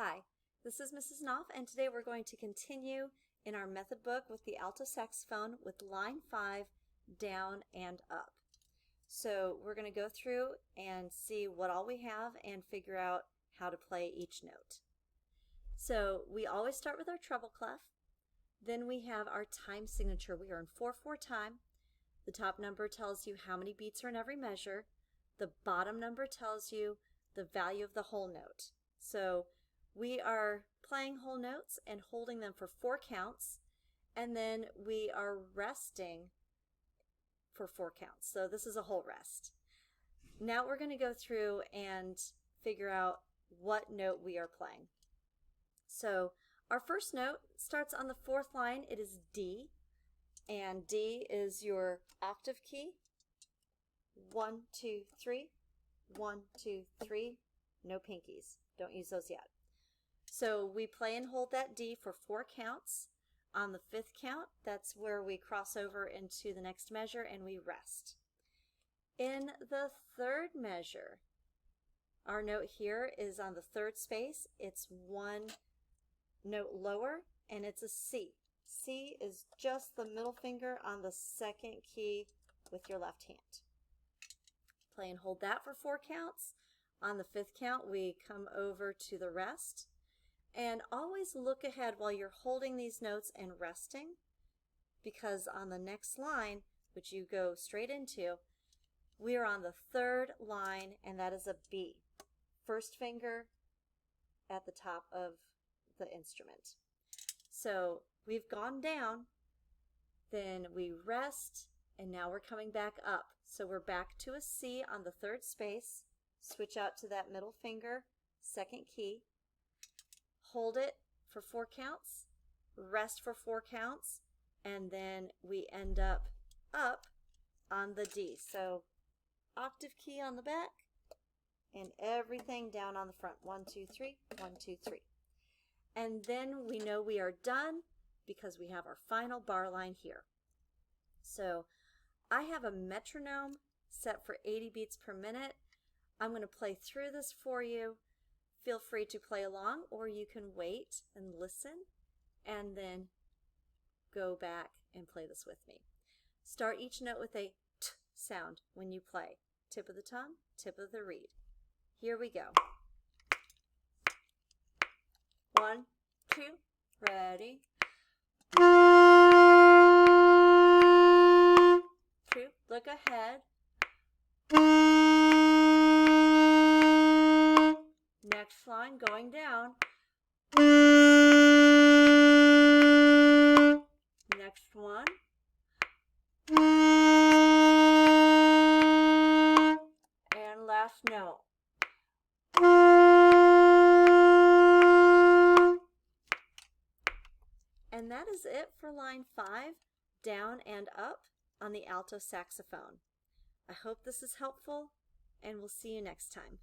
Hi, this is Mrs. Knopf, and today we're going to continue in our method book with the alto saxophone with line 5, down and up. So we're going to go through and see what all we have and figure out how to play each note. So we always start with our treble clef. Then we have our time signature. We are in 4/4 time. The top number tells you how many beats are in every measure. The bottom number tells you the value of the whole note. So we are playing whole notes and holding them for 4 counts, and then we are resting for 4 counts. So this is a whole rest. Now we're going to go through and figure out what note we are playing. So our first note starts on the 4th line. It is D, and D is your octave key. 1, 2, 3, 1, 2, 3. No pinkies. Don't use those yet. So we play and hold that D for 4 counts. On the 5th count, that's where we cross over into the next measure and we rest. In the 3rd measure, our note here is on the 3rd space. It's 1 note lower, and it's a C. C is just the middle finger on the 2nd key with your left hand. Play and hold that for 4 counts. On the 5th count, we come over to the rest. And always look ahead while you're holding these notes and resting, because on the next line, which you go straight into, we are on the 3rd line, and that is a B. 1st finger at the top of the instrument. So we've gone down, then we rest, and now we're coming back up. So we're back to a C on the 3rd space, switch out to that middle finger, 2nd key, hold it for 4 counts, rest for 4 counts, and then we end up on the D. So octave key on the back and everything down on the front. 1, 2, 3, 1, 2, 3. And then we know we are done because we have our final bar line here. So I have a metronome set for 80 beats per minute. I'm going to play through this for you. Feel free to play along, or you can wait and listen and then go back and play this with me. Start each note with a T sound when you play. Tip of the tongue, tip of the reed. Here we go. 1, 2, ready. 2, look ahead. Next line, going down. Next one. And last note. And that is it for line 5, down and up on the alto saxophone. I hope this is helpful, and we'll see you next time.